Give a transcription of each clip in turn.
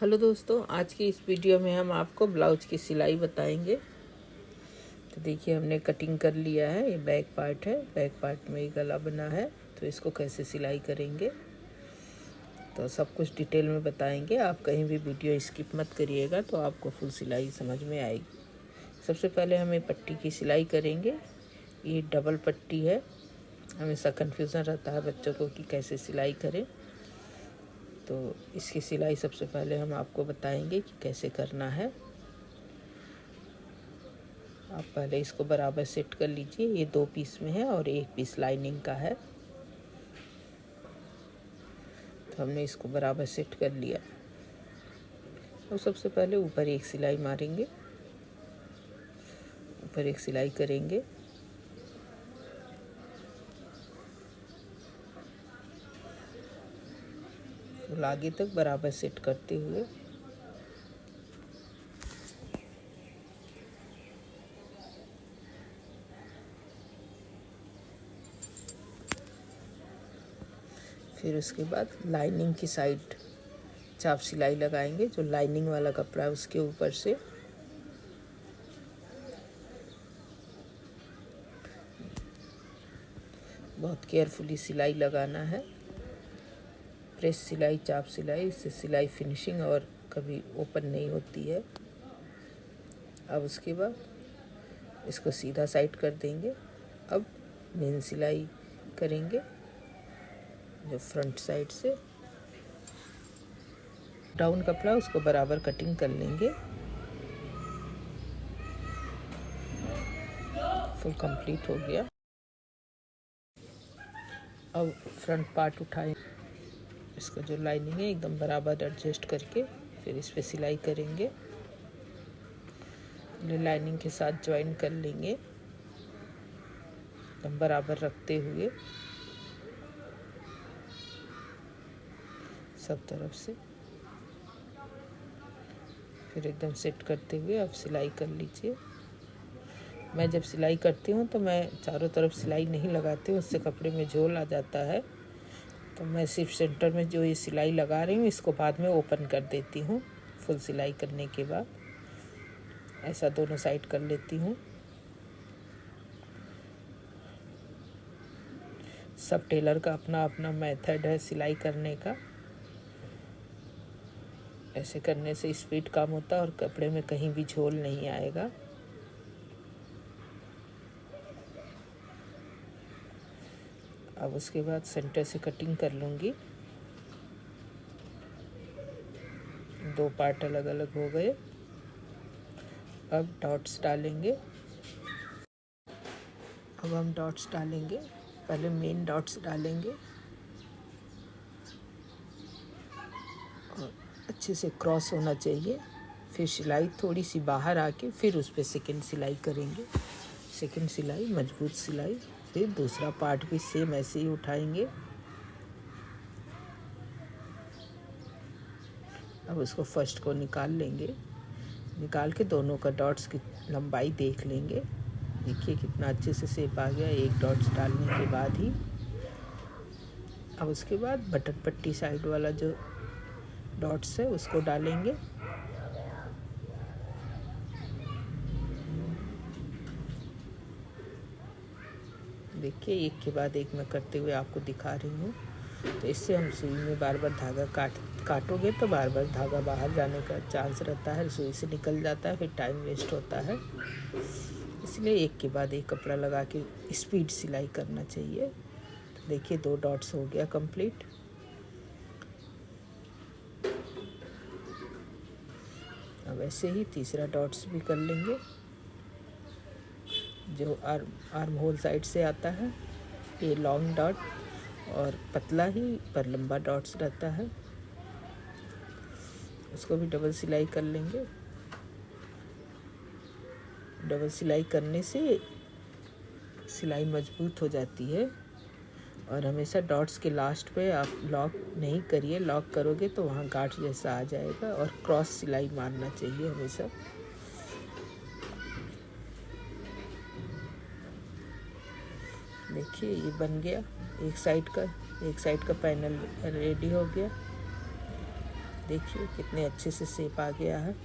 Hello दोस्तों, आज की इस वीडियो में हम आपको ब्लाउज की सिलाई बताएंगे। तो देखिए, हमने कटिंग कर लिया है। ये बैक पार्ट है, बैक पार्ट में ये गला बना है। तो इसको कैसे सिलाई करेंगे तो सब कुछ डिटेल में बताएंगे। आप कहीं भी वीडियो स्किप मत करिएगा, तो आपको फुल सिलाई समझ में आएगी। सबसे पहले हमें पट्टी की सिलाई करेंगे। ये डबल पट्टी है। हमेशा कन्फ्यूज़न रहता है बच्चों को कि कैसे सिलाई करें, तो इसकी सिलाई सबसे पहले हम आपको बताएंगे कि कैसे करना है। आप पहले इसको बराबर सेट कर लीजिए। ये 2 पीस में है और 1 पीस लाइनिंग का है। तो हमने इसको बराबर सेट कर लिया। तो सबसे पहले ऊपर एक सिलाई मारेंगे, ऊपर एक सिलाई करेंगे। तो आगे तक बराबर सेट करते हुए फिर उसके बाद लाइनिंग की साइड चाप सिलाई लगाएंगे। जो लाइनिंग वाला कपड़ा है उसके ऊपर से बहुत केयरफुली सिलाई लगाना है। प्रेस सिलाई, चाप सिलाई, इससे सिलाई फिनिशिंग और कभी ओपन नहीं होती है। अब उसके बाद इसको सीधा साइड कर देंगे। अब मेन सिलाई करेंगे, जो फ्रंट साइड से डाउन कपड़ा उसको बराबर कटिंग कर लेंगे। फुल कंप्लीट हो गया। अब फ्रंट पार्ट उठाएं, इसका जो लाइनिंग है एकदम बराबर एडजस्ट करके फिर इस पे सिलाई करेंगे। लाइनिंग के साथ ज्वाइन कर लेंगे एकदम बराबर रखते हुए सब तरफ से। फिर एकदम सेट करते हुए अब सिलाई कर लीजिए। मैं जब सिलाई करती हूँ तो मैं चारों तरफ सिलाई नहीं लगाती हूँ, उससे कपड़े में झोल आ जाता है। तो मैं सिर्फ सेंटर में जो ये सिलाई लगा रही हूँ इसको बाद में ओपन कर देती हूँ। फुल सिलाई करने के बाद ऐसा दोनों साइड कर लेती हूँ। सब टेलर का अपना अपना मेथड है सिलाई करने का। ऐसे करने से स्पीड कम होता है और कपड़े में कहीं भी झोल नहीं आएगा। अब उसके बाद सेंटर से कटिंग कर लूँगी। 2 पार्ट अलग अलग हो गए। अब डॉट्स डालेंगे। अब हम डॉट्स डालेंगे। पहले मेन डॉट्स डालेंगे और अच्छे से क्रॉस होना चाहिए। फिर सिलाई थोड़ी सी बाहर आके फिर उस पर सेकेंड सिलाई करेंगे। सेकेंड सिलाई मजबूत सिलाई। फिर दूसरा पार्ट भी सेम ऐसे ही उठाएंगे। अब उसको फर्स्ट को निकाल लेंगे। निकाल के दोनों का डॉट्स की लंबाई देख लेंगे। देखिए कितना अच्छे से शेप आ गया एक डॉट्स डालने के बाद ही। अब उसके बाद बटन पट्टी साइड वाला जो डॉट्स है उसको डालेंगे। देखिए एक के बाद एक मैं करते हुए आपको दिखा रही हूँ। तो इससे हम सुई में बार बार धागा काटोगे तो बार बार धागा बाहर जाने का चांस रहता है, सुई से निकल जाता है, फिर टाइम वेस्ट होता है। इसलिए एक के बाद एक कपड़ा लगा के स्पीड सिलाई करना चाहिए। तो देखिए 2 डॉट्स हो गया कंप्लीट। अब ऐसे ही तीसरा डॉट्स भी कर लेंगे। जो आर्म होल साइड से आता है ये लॉन्ग डॉट और पतला ही पर लंबा डॉट्स रहता है, उसको भी डबल सिलाई कर लेंगे। डबल सिलाई करने से सिलाई मजबूत हो जाती है। और हमेशा डॉट्स के लास्ट पे आप लॉक नहीं करिए, लॉक करोगे तो वहाँ गांठ जैसा आ जाएगा। और क्रॉस सिलाई मारना चाहिए हमेशा। देखिए ये बन गया एक साइड का पैनल रेडी हो गया। देखिए कितने अच्छे से शेप आ गया है।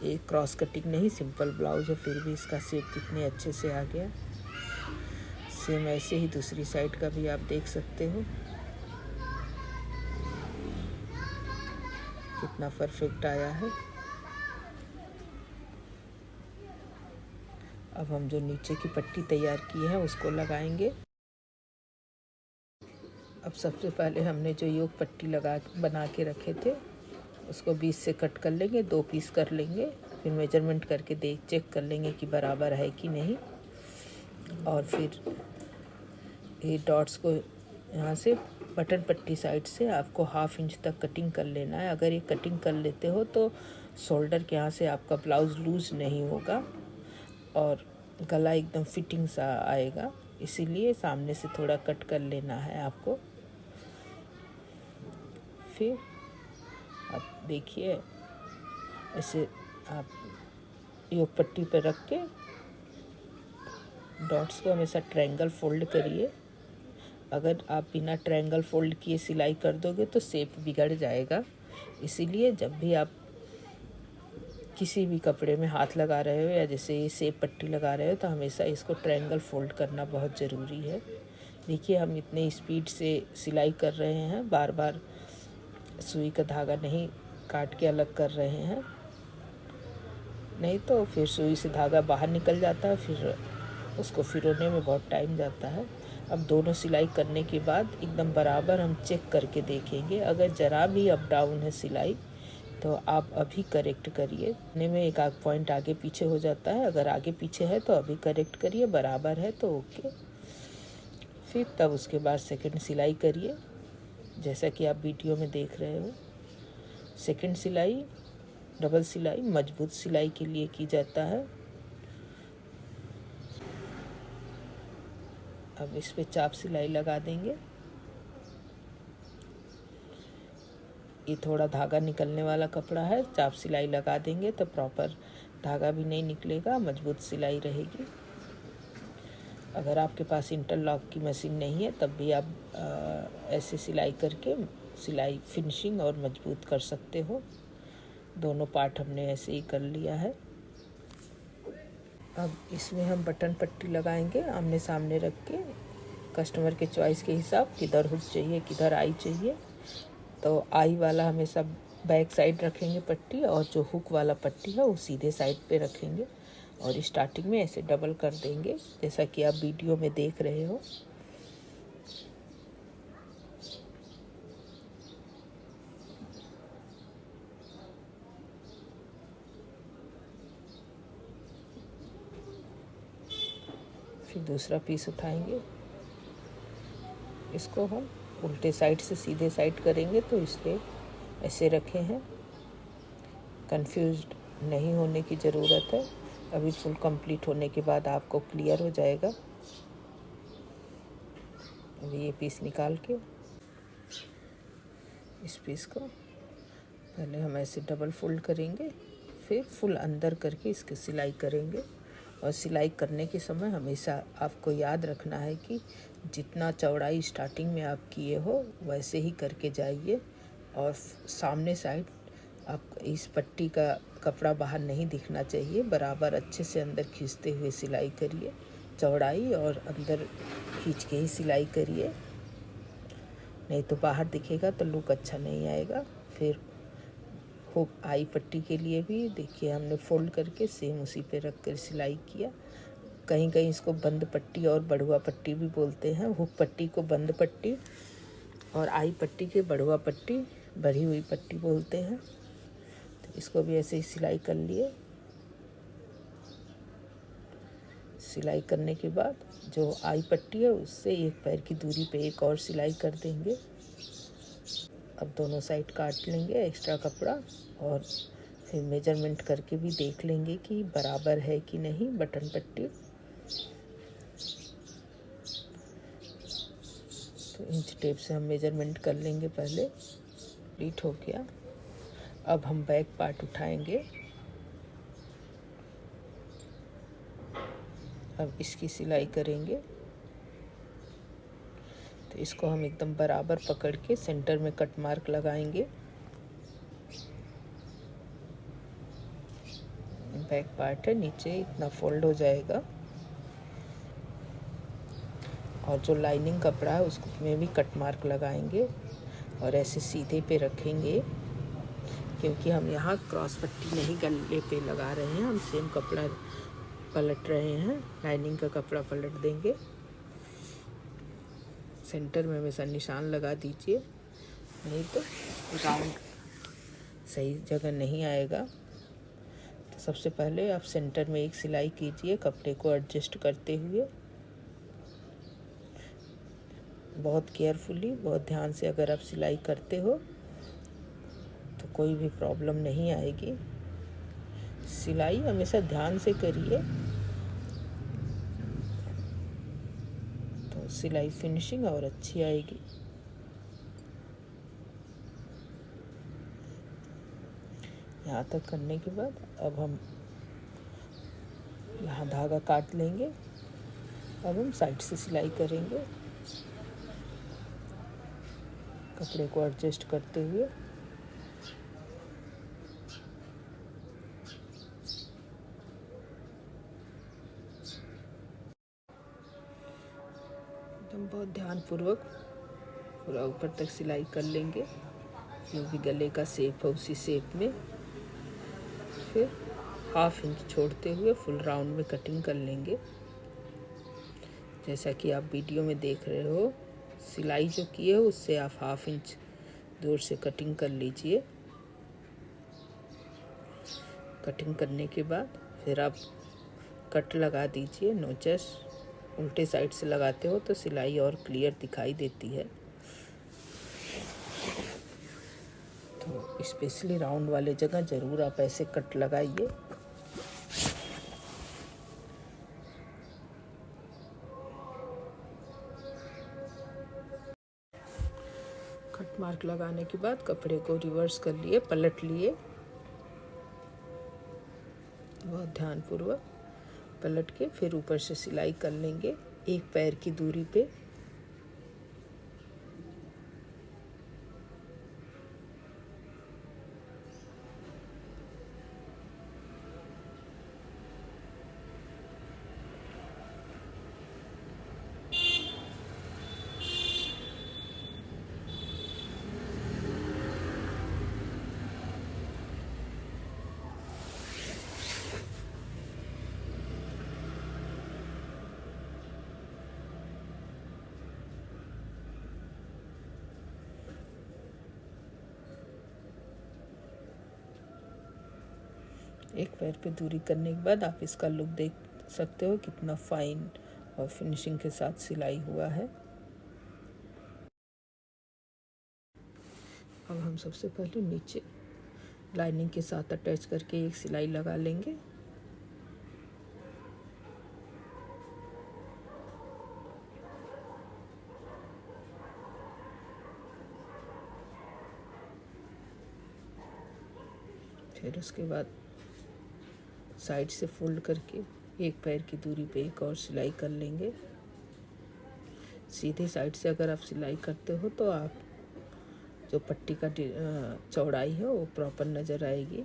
एक क्रॉस कटिंग नहीं, सिंपल ब्लाउज है, फिर भी इसका शेप कितने अच्छे से आ गया। सेम ऐसे ही दूसरी साइड का भी आप देख सकते हो कितना परफेक्ट आया है। अब हम जो नीचे की पट्टी तैयार की है उसको लगाएंगे। अब सबसे पहले हमने जो योग पट्टी बना के रखे थे उसको 20 से कट कर लेंगे, 2 पीस कर लेंगे। फिर मेजरमेंट करके चेक कर लेंगे कि बराबर है कि नहीं। और फिर ये डॉट्स को यहाँ से बटन पट्टी साइड से आपको 1/2 इंच तक कटिंग कर लेना है। अगर ये कटिंग कर लेते हो तो शोल्डर के यहाँ से आपका ब्लाउज़ लूज़ नहीं होगा और गला एकदम फिटिंग सा आएगा। इसीलिए सामने से थोड़ा कट कर लेना है आपको। फिर आप देखिए ऐसे आप योग पट्टी पर रख के डॉट्स को हमेशा ट्रायंगल फोल्ड करिए। अगर आप बिना ट्रायंगल फोल्ड किए सिलाई कर दोगे तो शेप बिगड़ जाएगा। इसीलिए जब भी आप किसी भी कपड़े में हाथ लगा रहे हो या जैसे ये शेप पट्टी लगा रहे हो तो हमेशा इसको ट्रायंगल फोल्ड करना बहुत ज़रूरी है। देखिए हम इतने स्पीड से सिलाई कर रहे हैं, बार बार सुई का धागा नहीं काट के अलग कर रहे हैं, नहीं तो फिर सुई से धागा बाहर निकल जाता है, फिर उसको फिरोने में बहुत टाइम जाता है। अब दोनों सिलाई करने के बाद एकदम बराबर हम चेक करके देखेंगे। अगर ज़रा भी अप डाउन है सिलाई तो आप अभी करेक्ट करिए। ने में एक आध पॉइंट आगे पीछे हो जाता है, अगर आगे पीछे है तो अभी करेक्ट करिए, बराबर है तो ओके। फिर तब उसके बाद सेकंड सिलाई करिए जैसा कि आप वीडियो में देख रहे हो। सेकंड सिलाई डबल सिलाई मजबूत सिलाई के लिए की जाता है। अब इस पे चाप सिलाई लगा देंगे। ये थोड़ा धागा निकलने वाला कपड़ा है, चाप सिलाई लगा देंगे तो प्रॉपर धागा भी नहीं निकलेगा, मजबूत सिलाई रहेगी। अगर आपके पास इंटरलॉक की मशीन नहीं है तब भी आप ऐसे सिलाई करके सिलाई फिनिशिंग और मजबूत कर सकते हो। दोनों पार्ट हमने ऐसे ही कर लिया है। अब इसमें हम बटन पट्टी लगाएंगे आमने सामने रख के, कस्टमर के चॉइस के हिसाब, किधर हुक चाहिए किधर आई चाहिए। तो आई वाला हमेशा बैक साइड रखेंगे पट्टी और जो हुक वाला पट्टी है वो सीधे साइड पे रखेंगे और स्टार्टिंग में ऐसे डबल कर देंगे जैसा कि आप वीडियो में देख रहे हो। फिर दूसरा पीस उठाएंगे, इसको हम उल्टे साइड से सीधे साइड करेंगे तो इसलिए ऐसे रखे हैं। कंफ्यूज्ड नहीं होने की ज़रूरत है, अभी फुल कंप्लीट होने के बाद आपको क्लियर हो जाएगा। अभी ये पीस निकाल के इस पीस को पहले हम ऐसे डबल फोल्ड करेंगे, फिर फुल अंदर करके इसकी सिलाई करेंगे। और सिलाई करने के समय हमेशा आपको याद रखना है कि जितना चौड़ाई स्टार्टिंग में आप किए हो वैसे ही करके जाइए। और सामने साइड आप इस पट्टी का कपड़ा बाहर नहीं दिखना चाहिए, बराबर अच्छे से अंदर खींचते हुए सिलाई करिए। चौड़ाई और अंदर खींच के ही सिलाई करिए, नहीं तो बाहर दिखेगा तो लुक अच्छा नहीं आएगा। फिर हुक आई पट्टी के लिए भी देखिए हमने फोल्ड करके सेम उसी पे रख कर सिलाई किया। कहीं कहीं इसको बंद पट्टी और बढ़ुआ पट्टी भी बोलते हैं। हुक पट्टी को बंद पट्टी और आई पट्टी के बढ़ुआ पट्टी, बढ़ी हुई पट्टी बोलते हैं। तो इसको भी ऐसे ही सिलाई कर लिए। सिलाई करने के बाद जो आई पट्टी है उससे एक पैर की दूरी पे एक और सिलाई कर देंगे। अब दोनों साइड काट लेंगे एक्स्ट्रा कपड़ा और फिर मेजरमेंट करके भी देख लेंगे कि बराबर है कि नहीं बटन पट्टी। तो इंच टेप से हम मेजरमेंट कर लेंगे पहले। कंप्लीट हो गया। अब हम बैक पार्ट उठाएंगे। अब इसकी सिलाई करेंगे तो इसको हम एकदम बराबर पकड़ के सेंटर में कट मार्क लगाएंगे। बैक पार्ट है, नीचे इतना फोल्ड हो जाएगा। और जो लाइनिंग कपड़ा है उसको में भी कट मार्क लगाएंगे और ऐसे सीधे पे रखेंगे, क्योंकि हम यहाँ क्रॉस पट्टी नहीं गले पे लगा रहे हैं, हम सेम कपड़ा पलट रहे हैं, लाइनिंग का कपड़ा पलट देंगे। सेंटर में हमेशा निशान लगा दीजिए, नहीं तो राउंड सही जगह नहीं आएगा। तो सबसे पहले आप सेंटर में एक सिलाई कीजिए, कपड़े को एडजस्ट करते हुए, बहुत केयरफुली, बहुत ध्यान से अगर आप सिलाई करते हो तो कोई भी प्रॉब्लम नहीं आएगी। सिलाई हमेशा ध्यान से करिए, तो सिलाई फिनिशिंग और अच्छी आएगी। यहाँ तक करने के बाद अब हम यहाँ धागा काट लेंगे। अब हम साइड से सिलाई करेंगे, कपड़े को एडजस्ट करते हुए। एकदम बहुत ध्यानपूर्वक पूरा ऊपर तक सिलाई कर लेंगे, जो भी गले का शेप है उसी शेप में। फिर 1/2 इंच छोड़ते हुए फुल राउंड में कटिंग कर लेंगे। जैसा कि आप वीडियो में देख रहे हो, सिलाई जो की है उससे आप 1/2 इंच दूर से कटिंग कर लीजिए। कटिंग करने के बाद फिर आप कट लगा दीजिए। नोचेस उल्टे साइड से लगाते हो तो सिलाई और क्लियर दिखाई देती है। तो स्पेशली राउंड वाले जगह ज़रूर आप ऐसे कट लगाइए। कट मार्क लगाने के बाद कपड़े को रिवर्स कर लिए, पलट लिए, बहुत ध्यानपूर्वक पलट के फिर ऊपर से सिलाई कर लेंगे एक पैर की दूरी पे। एक पैर पे दूरी करने के बाद आप इसका लुक देख सकते हो, कितना फाइन और फिनिशिंग के साथ सिलाई हुआ है। अब हम सबसे पहले नीचे लाइनिंग के साथ अटैच करके एक सिलाई लगा लेंगे। फिर उसके बाद साइड से फोल्ड करके एक पैर की दूरी पे एक और सिलाई कर लेंगे। सीधे साइड से अगर आप सिलाई करते हो तो आप जो पट्टी का चौड़ाई है वो प्रॉपर नज़र आएगी।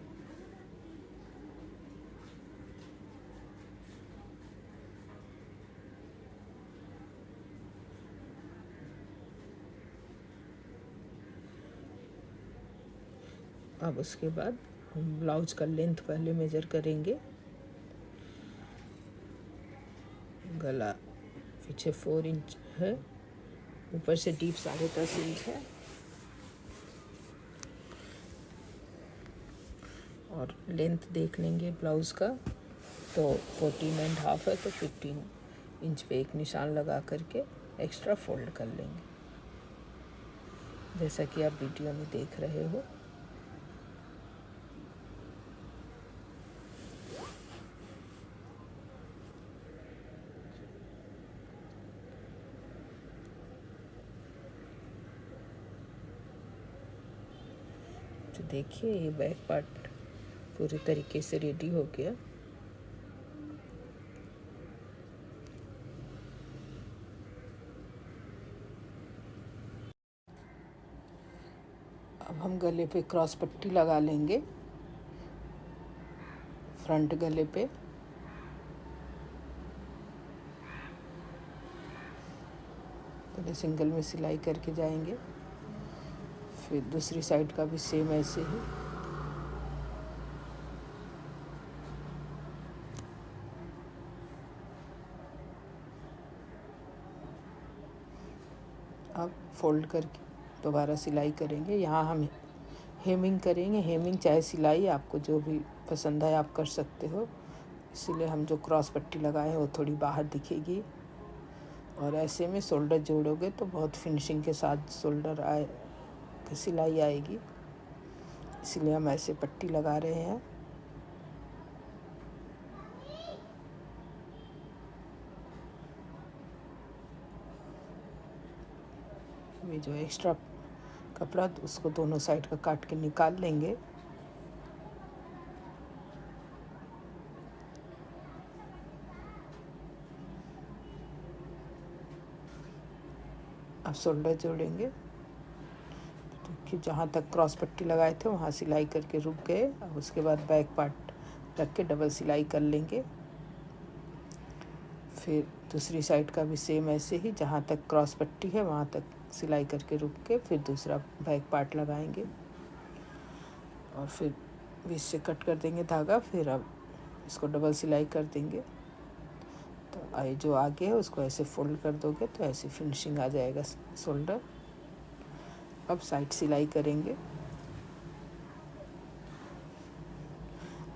अब उसके बाद हम ब्लाउज का लेंथ पहले मेजर करेंगे। गला पीछे 4 इंच है, ऊपर से डीप 10.5 इंच है, और लेंथ देख लेंगे ब्लाउज़ का तो 14.5 है, तो 15 इंच पे एक निशान लगा करके एक्स्ट्रा फोल्ड कर लेंगे, जैसा कि आप वीडियो में देख रहे हो। तो देखिए ये बैक पार्ट पूरी तरीके से रेडी हो गया। अब हम गले पे क्रॉस पट्टी लगा लेंगे। फ्रंट गले पे। पहले सिंगल में सिलाई करके जाएंगे, फिर दूसरी साइड का भी सेम ऐसे ही। अब फोल्ड करके दोबारा सिलाई करेंगे। यहाँ हम हेमिंग करेंगे। हेमिंग चाहे सिलाई आपको जो भी पसंद है आप कर सकते हो, इसीलिए हम जो क्रॉस पट्टी लगाए हैं वो थोड़ी बाहर दिखेगी। और ऐसे में शोल्डर जोड़ोगे तो बहुत फिनिशिंग के साथ शोल्डर आए सिलाई आएगी, इसलिए हम ऐसे पट्टी लगा रहे हैं। ये जो एक्स्ट्रा कपड़ा उसको दोनों साइड का काट के निकाल लेंगे। अब शोल्डर जोड़ेंगे, तो कि जहाँ तक क्रॉस पट्टी लगाए थे वहाँ सिलाई करके रुक गए। अब उसके बाद बैक पार्ट रख के डबल सिलाई कर लेंगे। फिर दूसरी साइड का भी सेम ऐसे ही, जहाँ तक क्रॉस पट्टी है वहाँ तक सिलाई करके रुक के फिर दूसरा बैक पार्ट लगाएंगे और फिर बीच से कट कर देंगे धागा। फिर अब इसको डबल सिलाई कर देंगे। तो आई जो आगे है उसको ऐसे फोल्ड कर दोगे तो ऐसे फिनिशिंग आ जाएगा शोल्डर। अब साइड सिलाई करेंगे।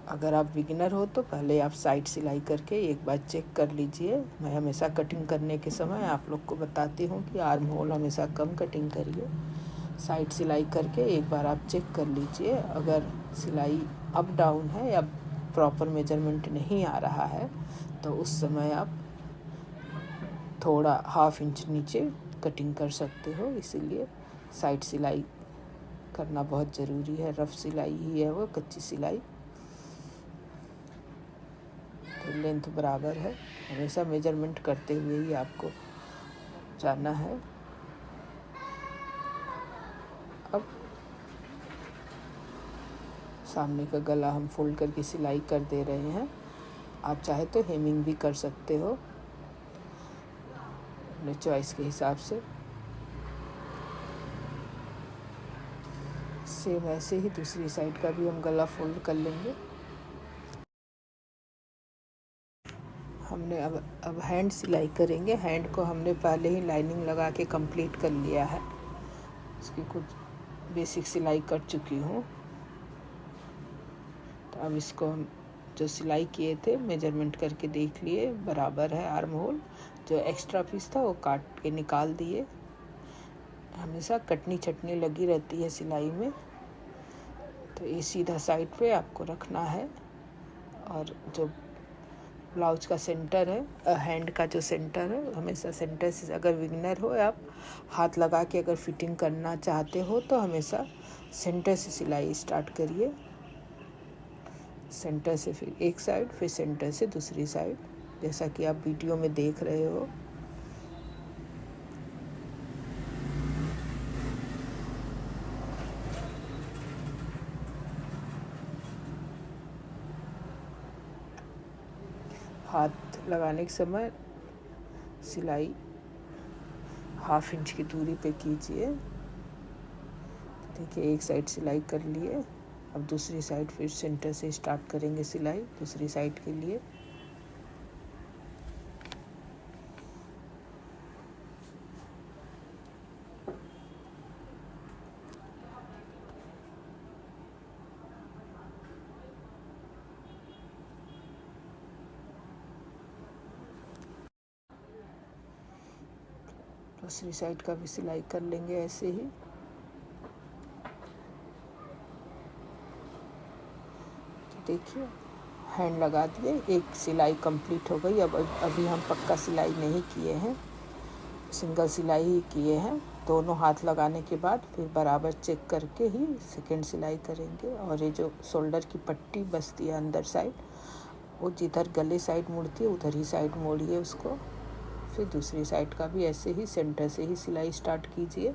अगर आप बिगिनर हो तो पहले आप साइड सिलाई करके एक बार चेक कर लीजिए। मैं हमेशा कटिंग करने के समय आप लोग को बताती हूँ कि आर्म होल हमेशा कम कटिंग करिए। साइड सिलाई करके एक बार आप चेक कर लीजिए। अगर सिलाई अप डाउन है या प्रॉपर मेजरमेंट नहीं आ रहा है तो उस समय आप थोड़ा 1/2 इंच नीचे कटिंग कर सकते हो। इसीलिए साइड सिलाई करना बहुत ज़रूरी है। रफ सिलाई ही है वो, कच्ची सिलाई। तो लेंथ बराबर है, हमेशा मेजरमेंट करते हुए ही आपको जाना है। अब सामने का गला हम फोल्ड करके सिलाई कर दे रहे हैं। आप चाहे तो हेमिंग भी कर सकते हो अपने चॉइस के हिसाब से। सेम ऐसे ही दूसरी साइड का भी हम गला फोल्ड कर लेंगे। हमने अब हैंड सिलाई करेंगे। हैंड को हमने पहले ही लाइनिंग लगा के कंप्लीट कर लिया है। इसकी कुछ बेसिक सिलाई कर चुकी हूँ। तो अब इसको हम जो सिलाई किए थे मेजरमेंट करके देख लिए, बराबर है आर्म होल। जो एक्स्ट्रा पीस था वो काट के निकाल दिए। हमेशा कटनी छटनी लगी रहती है सिलाई में, तो ये सीधा साइड पे आपको रखना है। और जो ब्लाउज का सेंटर है, हैंड का जो सेंटर है, हमेशा सेंटर से, अगर बिगिनर हो आप हाथ लगा के अगर फिटिंग करना चाहते हो तो हमेशा सेंटर से सिलाई स्टार्ट करिए। सेंटर से फिर एक साइड, फिर सेंटर से दूसरी साइड, जैसा कि आप वीडियो में देख रहे हो। हाथ लगाने के समय सिलाई 1/2 इंच की दूरी पे कीजिए। देखिए एक साइड सिलाई कर लिए। अब दूसरी साइड फिर सेंटर से स्टार्ट करेंगे सिलाई दूसरी साइड के लिए। दूसरी साइड का भी सिलाई कर लेंगे ऐसे ही। तो देखिए हैंड लगा दिए, एक सिलाई कंप्लीट हो गई। अब अभी हम पक्का सिलाई नहीं किए हैं, सिंगल सिलाई ही किए हैं। दोनों हाथ लगाने के बाद फिर बराबर चेक करके ही सेकेंड सिलाई करेंगे। और ये जो शोल्डर की पट्टी बचती है अंदर साइड, वो जिधर गले साइड मुड़ती है उधर ही साइड मोड़िए उसको। फिर दूसरी साइड का भी ऐसे ही सेंटर से ही सिलाई स्टार्ट कीजिए।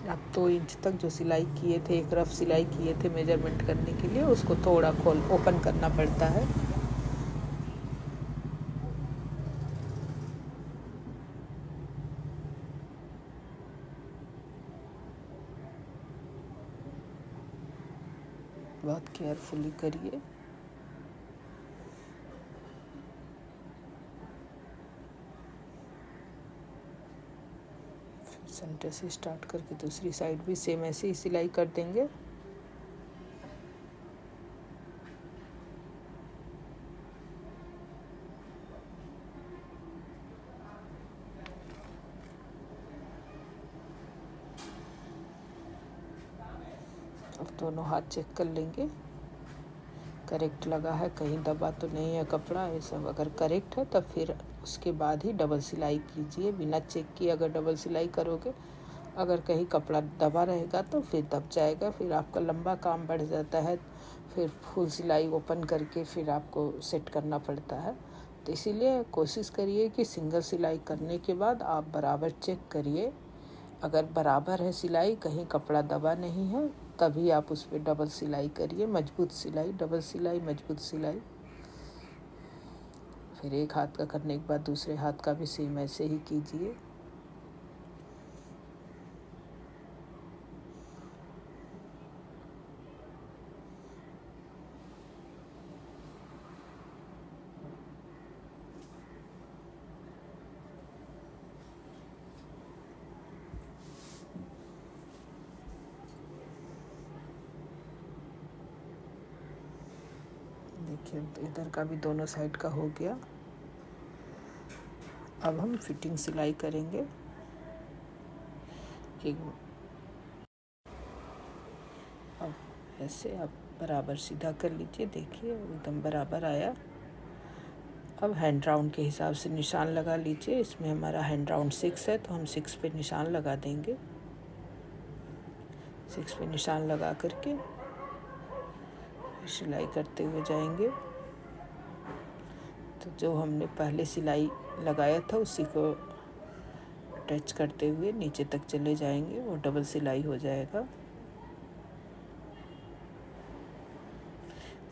आप 2 इंच तक जो सिलाई किए थे, एक रफ सिलाई किए थे मेजरमेंट करने के लिए, उसको थोड़ा ओपन करना पड़ता है। बहुत केयरफुली करिए। सेंटर से स्टार्ट करके दूसरी साइड भी सेम ऐसे ही सिलाई कर देंगे। अब दोनों हाथ चेक कर लेंगे करेक्ट लगा है, कहीं दबा तो नहीं है कपड़ा। ये सब अगर करेक्ट है तब फिर उसके बाद ही डबल सिलाई कीजिए। बिना चेक किए अगर डबल सिलाई करोगे, अगर कहीं कपड़ा दबा रहेगा तो फिर दब जाएगा, फिर आपका लंबा काम बढ़ जाता है, फिर फुल सिलाई ओपन करके फिर आपको सेट करना पड़ता है। तो इसीलिए कोशिश करिए कि सिंगल सिलाई करने के बाद आप बराबर चेक करिए। अगर बराबर है सिलाई, कहीं कपड़ा दबा नहीं है, तभी आप उस पर डबल सिलाई करिए। मजबूत सिलाई, डबल सिलाई, मजबूत सिलाई। फिर एक हाथ का करने के बाद दूसरे हाथ का भी सेम ऐसे ही कीजिए। देखिए इधर का भी दोनों साइड का हो गया। अब हम फिटिंग सिलाई करेंगे। एक अब ऐसे आप बराबर सीधा कर लीजिए। देखिए एकदम बराबर आया। अब हैंड राउंड के हिसाब से निशान लगा लीजिए। इसमें हमारा हैंड राउंड 6 है तो हम 6 पे निशान लगा देंगे। 6 पे निशान लगा करके सिलाई करते हुए जाएंगे। तो जो हमने पहले सिलाई लगाया था उसी को टच करते हुए नीचे तक चले जाएंगे, वो डबल सिलाई हो जाएगा।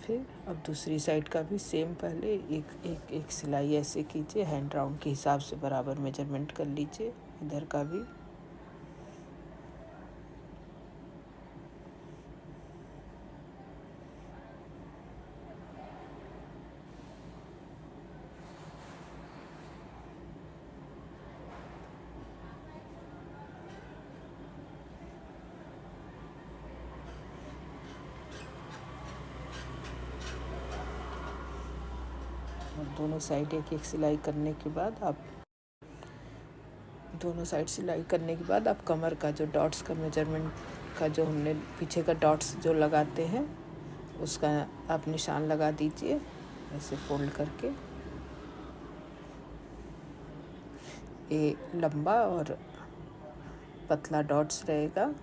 फिर अब दूसरी साइड का भी सेम पहले एक सिलाई ऐसे कीजिए। हैंड राउंड के हिसाब से बराबर मेजरमेंट कर लीजिए। इधर का भी दोनों साइड एक सिलाई करने के बाद आप कमर का जो डॉट्स का मेजरमेंट का जो हमने पीछे का डॉट्स जो लगाते हैं उसका आप निशान लगा दीजिए ऐसे फोल्ड करके। ये लंबा और पतला डॉट्स रहेगा।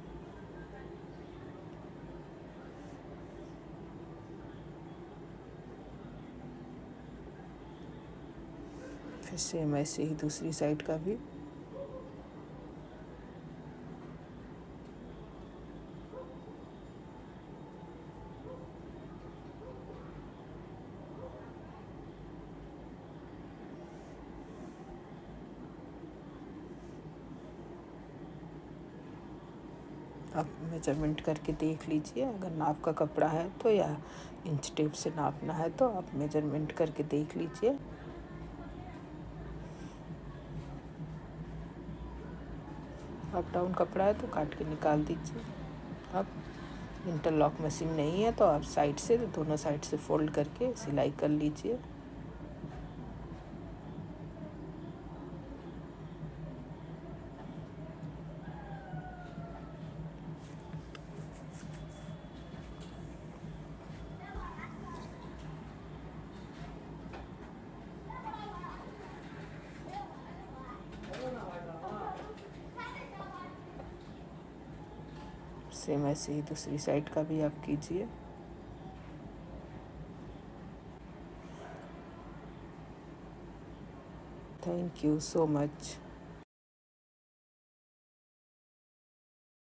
फिर सेम ऐसे ही दूसरी साइड का भी। आप मेजरमेंट करके देख लीजिए। अगर नाप का कपड़ा है तो या इंच टेप से नापना है तो आप मेजरमेंट करके देख लीजिए। अप डाउन कपड़ा है तो काट के निकाल दीजिए। अब इंटरलॉक मशीन नहीं है तो आप साइड से दोनों साइड से फोल्ड करके सिलाई कर लीजिए। सेम ऐसे ही दूसरी साइड का भी आप कीजिए। Thank you so much.